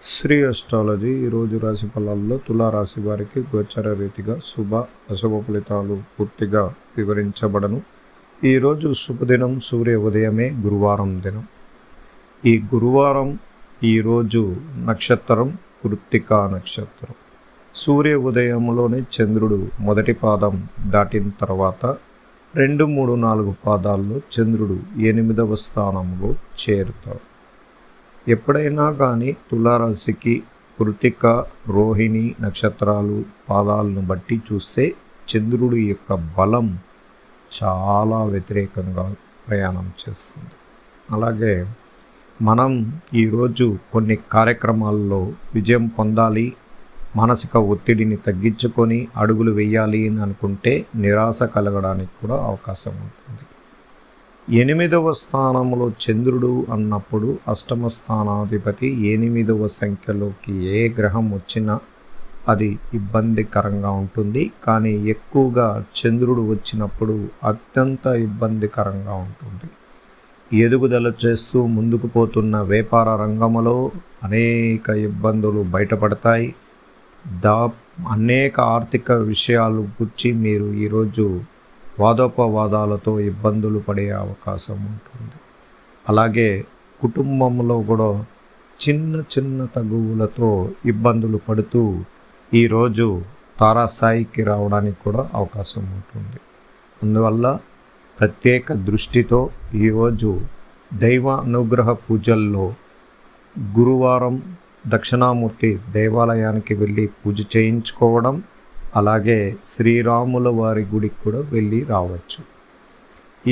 Shri astrology ఈరోజు రాశి ఫలాల్లో తులారాశి వారికి గోచర రీతిగా శుభ అశుభ ఫలితాలు పూర్తిగా వివరించబడను. ఈరోజు శుభదినం సూర్య ఉదయమే గురువారం దినం. ఈ గురువారం ఈరోజు నక్షత్రం కృత్తికా నక్షత్రం. సూర్య ఉదయంలోనే చంద్రుడు మొదటి పాదం దాటిన తర్వాత 2, 3, 4 పాదాల్లో చంద్రుడు 8వ స్థానంలో చేరుతాడు. ఎప్పుడైనా కానీ తులారాశికి కృత్తిక, రోహిణి నక్షత్రాలు పాదాలను బట్టి చూస్తే చంద్రుడి యొక్క బలం చాలా వ్యతిరేకంగా ప్రయాణం చేస్తుంది. అలాగే మనం ఈరోజు కొన్ని కార్యక్రమాల్లో విజయం పొందాలి, మానసిక ఒత్తిడిని తగ్గించుకొని అడుగులు వేయాలి అని అనుకుంటే నిరాశ కలగడానికి కూడా అవకాశం ఉంటుంది. 8వ స్థానంలో చంద్రుడు అన్నప్పుడు అష్టమ స్థానాధిపతి 8వ సంఖ్యలోకి ఏ గ్రహం వచ్చినా అది ఇబ్బందికరంగా ఉంటుంది. కానీ ఎక్కువగా చంద్రుడు వచ్చినప్పుడు అత్యంత ఇబ్బందికరంగా ఉంటుంది. ఎదుగుదల చేస్తూ ముందుకు పోతున్న వ్యాపార రంగంలో అనేక ఇబ్బందులు బయటపడతాయి. అనేక ఆర్థిక విషయాలు గురించి మీరు ఈరోజు వాదోపవాదాలతో ఇబ్బందులు పడే అవకాశం ఉంటుంది. అలాగే కుటుంబంలో కూడా చిన్న చిన్న తగువులతో ఇబ్బందులు పడుతూ ఈరోజు తారాస్థాయికి రావడానికి కూడా అవకాశం ఉంటుంది. అందువల్ల ప్రత్యేక దృష్టితో ఈరోజు దైవ అనుగ్రహ పూజల్లో గురువారం దక్షిణామూర్తి దేవాలయానికి వెళ్ళి పూజ చేయించుకోవడం, అలాగే శ్రీరాముల వారి గుడికి కూడా వెళ్ళి రావచ్చు.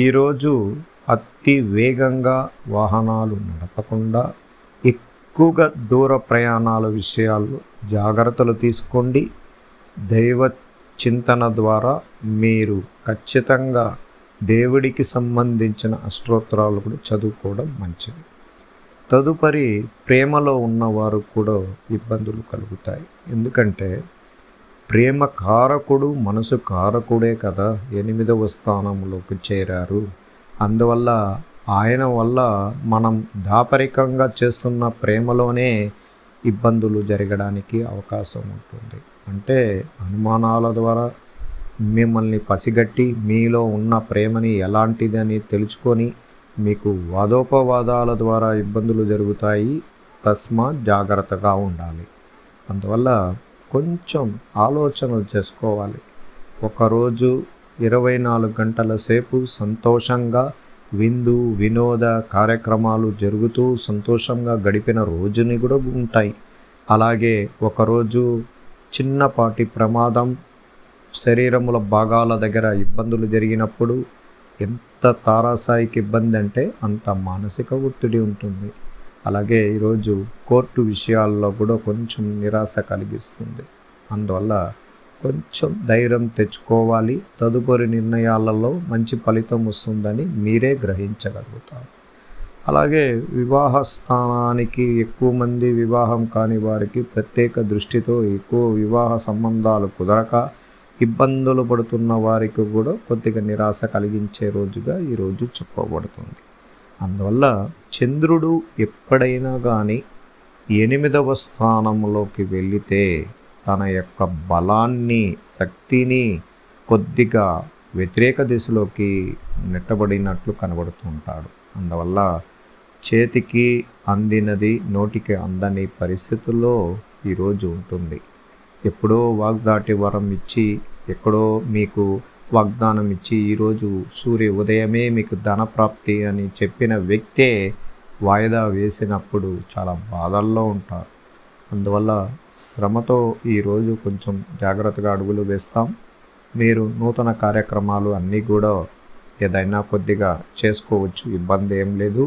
ఈరోజు అతి వేగంగా వాహనాలు నడపకుండా ఎక్కువగా దూర ప్రయాణాల విషయాల్లో జాగ్రత్తలు తీసుకోండి. దైవ చింతన ద్వారా మీరు ఖచ్చితంగా దేవుడికి సంబంధించిన అష్టోత్తరాలు కూడా చదువుకోవడం మంచిది. తదుపరి ప్రేమలో ఉన్నవారు కూడా ఇబ్బందులు కలుగుతాయి. ఎందుకంటే ప్రేమ కారకుడు మనసు కారకుడే కదా 8వ స్థానంలోకి చేరారు. అందువల్ల ఆయన వల్ల మనం దాపరికంగా చేస్తున్న ప్రేమలోనే ఇబ్బందులు జరగడానికి అవకాశం ఉంటుంది. అంటే అనుమానాల ద్వారా మిమ్మల్ని పసిగట్టి మీలో ఉన్న ప్రేమని ఎలాంటిదని తెలుసుకొని మీకు వాదోపవాదాల ద్వారా ఇబ్బందులు జరుగుతాయి. తస్మాత్ జాగ్రత్తగా ఉండాలి. అందువల్ల కొంచెం ఆలోచనలు చేసుకోవాలి. ఒకరోజు 24 గంటల సేపు సంతోషంగా విందు వినోద కార్యక్రమాలు జరుగుతూ సంతోషంగా గడిపిన రోజుని కూడా ఉంటాయి. అలాగే ఒకరోజు చిన్నపాటి ప్రమాదం, శరీరముల భాగాల దగ్గర ఇబ్బందులు జరిగినప్పుడు ఎంత తారాస్థాయికి ఇబ్బంది అంటే అంత మానసిక ఒత్తిడి ఉంటుంది. అలాగే ఈరోజు కోర్టు విషయాల్లో కూడా కొంచెం నిరాశ కలిగిస్తుంది. అందువల్ల కొంచెం ధైర్యం తెచ్చుకోవాలి. తదుపరి నిర్ణయాలలో మంచి ఫలితం వస్తుందని మీరే గ్రహించగలుగుతారు. అలాగే వివాహ స్థానానికి ఎక్కువ మంది వివాహం కాని వారికి ప్రత్యేక దృష్టితో ఎక్కువ వివాహ సంబంధాలు కుదరక ఇబ్బందులు పడుతున్న వారికి కూడా కొద్దిగా నిరాశ కలిగించే రోజుగా ఈరోజు చెప్పబడుతుంది. అందువల్ల చంద్రుడు ఎప్పుడైనా కానీ 8వ స్థానంలోకి వెళితే తన యొక్క బలాన్ని, శక్తిని కొద్దిగా వ్యతిరేక దిశలోకి నెట్టబడినట్లు కనబడుతుంటాడు. అందువల్ల చేతికి అందినది నోటికి అందని పరిస్థితుల్లో ఈరోజు ఉంటుంది. ఎప్పుడో వాగ్దాటి వరం ఇచ్చి ఎక్కడో మీకు వాగ్దానం ఇచ్చి ఈరోజు సూర్య ఉదయమే మీకు ధనప్రాప్తి అని చెప్పిన వ్యక్తే వాయిదా వేసినప్పుడు చాలా బాధల్లో ఉంటారు. అందువల్ల శ్రమతో ఈరోజు కొంచెం జాగ్రత్తగా అడుగులు వేస్తాం. మీరు నూతన కార్యక్రమాలు అన్నీ కూడా ఏదైనా కొద్దిగా చేసుకోవచ్చు, ఇబ్బంది ఏం లేదు.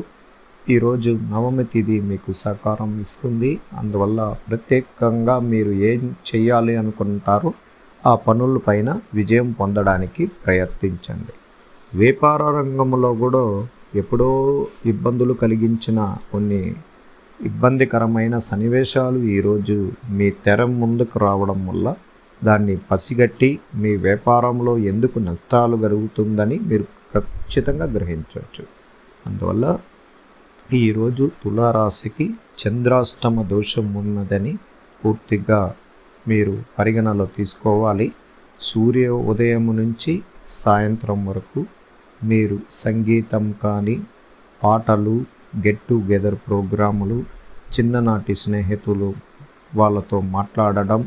ఈరోజు నవమి తిథి మీకు సహకారం ఇస్తుంది. అందువల్ల ప్రత్యేకంగా మీరు ఏం చేయాలి అనుకుంటారో ఆ పనులపైన విజయం పొందడానికి ప్రయత్నించండి. వ్యాపార రంగంలో కూడా ఎప్పుడో ఇబ్బందులు కలిగించిన కొన్ని ఇబ్బందికరమైన సన్నివేశాలు ఈరోజు మీ తెర ముందుకు రావడం వల్ల దాన్ని పసిగట్టి మీ వ్యాపారంలో ఎందుకు నష్టాలు జరుగుతుందని మీరు ఖచ్చితంగా గ్రహించవచ్చు. అందువల్ల ఈరోజు తులారాశికి చంద్రాష్టమ దోషం ఉన్నదని పూర్తిగా మీరు పరిగణలో తీసుకోవాలి. సూర్య ఉదయం నుంచి సాయంత్రం వరకు మీరు సంగీతం కానీ, పాటలు, గెట్ టుగెదర్ ప్రోగ్రాములు, చిన్ననాటి స్నేహితులు వాళ్ళతో మాట్లాడడం,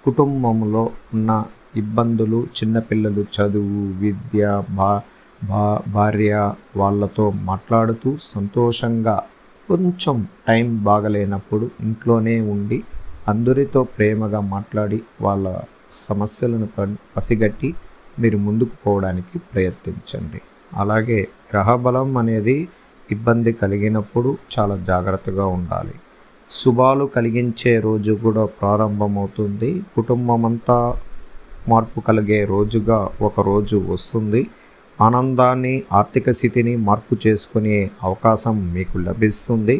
కుటుంబంలో ఉన్న ఇబ్బందులు, చిన్నపిల్లలు చదువు, విద్య, భార్య వాళ్ళతో మాట్లాడుతూ సంతోషంగా కొంచెం టైం బాగలేనప్పుడు ఇంట్లోనే ఉండి అందరితో ప్రేమగా మాట్లాడి వాళ్ళ సమస్యలను పసిగట్టి మీరు ముందుకు పోవడానికి ప్రయత్నించండి. అలాగే గ్రహబలం అనేది ఇబ్బంది కలిగినప్పుడు చాలా జాగ్రత్తగా ఉండాలి. శుభాలు కలిగించే రోజు కూడా ప్రారంభమవుతుంది. కుటుంబమంతా మార్పు కలిగే రోజుగా ఒక రోజు వస్తుంది. ఆనందాన్ని, ఆర్థిక స్థితిని మార్పు చేసుకునే అవకాశం మీకు లభిస్తుంది.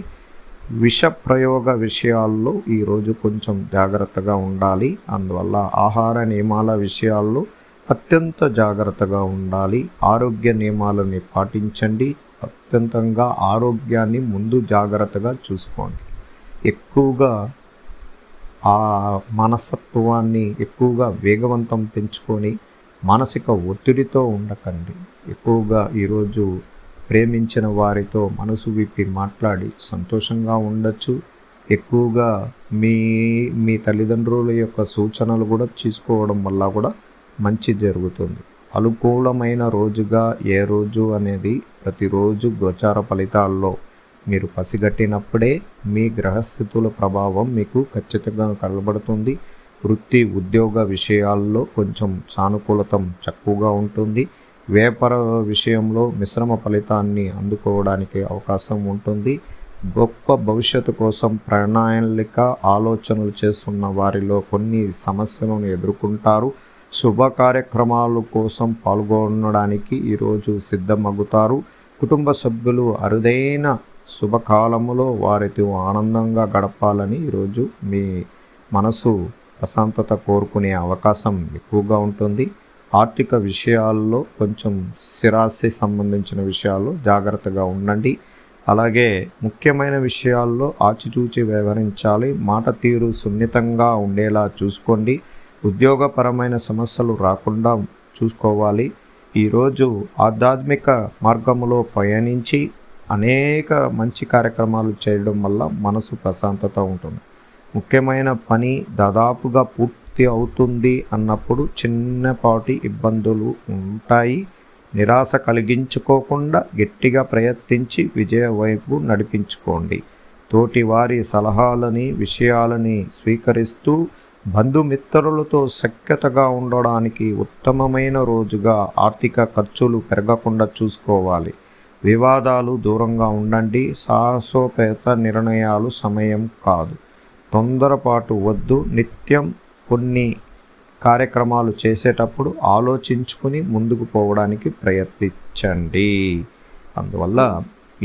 విష ప్రయోగ విషయాల్లో ఈరోజు కొంచెం జాగ్రత్తగా ఉండాలి. అందువల్ల ఆహార నియమాల విషయాల్లో అత్యంత జాగ్రత్తగా ఉండాలి. ఆరోగ్య నియమాలని పాటించండి. అత్యంతంగా ఆరోగ్యాన్ని ముందు జాగ్రత్తగా చూసుకోండి. ఎక్కువగా ఆ మనస్తత్వాన్ని ఎక్కువగా వేగవంతం పెంచుకొని మానసిక ఒత్తిడితో ఉండకండి. ఎక్కువగా ఈరోజు ప్రేమించిన వారితో మనసు విప్పి మాట్లాడి సంతోషంగా ఉండొచ్చు. ఎక్కువగా మీ తల్లిదండ్రుల యొక్క సూచనలు కూడా తీసుకోవడం వల్ల కూడా మంచి జరుగుతుంది. అనుకూలమైన రోజుగా ఏ రోజు అనేది ప్రతిరోజు గోచార ఫలితాల్లో మీరు పసిగట్టినప్పుడే మీ గ్రహస్థితుల ప్రభావం మీకు ఖచ్చితంగా కనబడుతుంది. వృత్తి, ఉద్యోగ విషయాల్లో కొంచెం సానుకూలత తక్కువగా ఉంటుంది. వ్యాపార విషయంలో మిశ్రమ ఫలితాన్ని అందుకోవడానికి అవకాశం ఉంటుంది. గొప్ప భవిష్యత్తు కోసం ప్రణాళిక ఆలోచనలు చేస్తున్న వారిలో కొన్ని సమస్యలను ఎదుర్కొంటారు. శుభ కార్యక్రమాల కోసం పాల్గొనడానికి ఈరోజు సిద్ధమవుతారు. కుటుంబ సభ్యులు అరుదైన శుభకాలములో వారితో ఆనందంగా గడపాలని ఈరోజు మీ మనసు ప్రశాంతత కోరుకునే అవకాశం ఎక్కువగా ఉంటుంది. ఆర్థిక విషయాల్లో కొంచెం స్థిరాస్తి సంబంధించిన విషయాల్లో జాగ్రత్తగా ఉండండి. అలాగే ముఖ్యమైన విషయాల్లో ఆచితూచి వ్యవహరించాలి. మాట తీరు సున్నితంగా ఉండేలా చూసుకోండి. ఉద్యోగపరమైన సమస్యలు రాకుండా చూసుకోవాలి. ఈరోజు ఆధ్యాత్మిక మార్గంలో పయనించి అనేక మంచి కార్యక్రమాలు చేయడం వల్ల మనసు ప్రశాంతత ఉంటుంది. ముఖ్యమైన పని దాదాపుగా పూర్తి అవుతుంది అన్నప్పుడు చిన్నపాటి ఇబ్బందులు ఉంటాయి. నిరాశ కలిగించుకోకుండా గట్టిగా ప్రయత్నించి విజయ వైపు నడిపించుకోండి. తోటి వారి సలహాలని, విషయాలని స్వీకరిస్తూ బంధుమిత్రులతో సఖ్యతగా ఉండడానికి ఉత్తమమైన రోజుగా ఆర్థిక ఖర్చులు పెరగకుండా చూసుకోవాలి. వివాదాలు దూరంగా ఉండండి. సాహసోపేత నిర్ణయాలు సమయం కాదు. తొందరపాటు వద్దు. నిత్యం కొన్ని కార్యక్రమాలు చేసేటప్పుడు ఆలోచించుకుని ముందుకు పోవడానికి ప్రయత్నించండి. అందువల్ల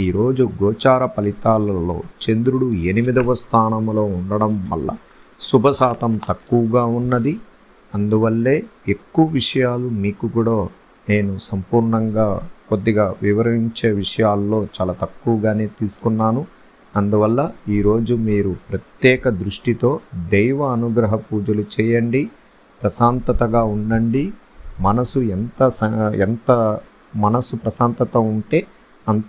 ఈరోజు గోచార ఫలితాలలో చంద్రుడు 8వ స్థానంలో ఉండడం వల్ల శుభశాతం తక్కువగా ఉన్నది. అందువల్లే ఎక్కువ విషయాలు మీకు కూడా నేను సంపూర్ణంగా కొద్దిగా వివరించే విషయాల్లో చాలా తక్కువగానే తీసుకున్నాను. అందువల్ల ఈరోజు మీరు ప్రత్యేక దృష్టితో దైవ అనుగ్రహ పూజలు చేయండి. ప్రశాంతతగా ఉండండి. మనసు ఎంత మనసు ప్రశాంతత ఉంటే అంత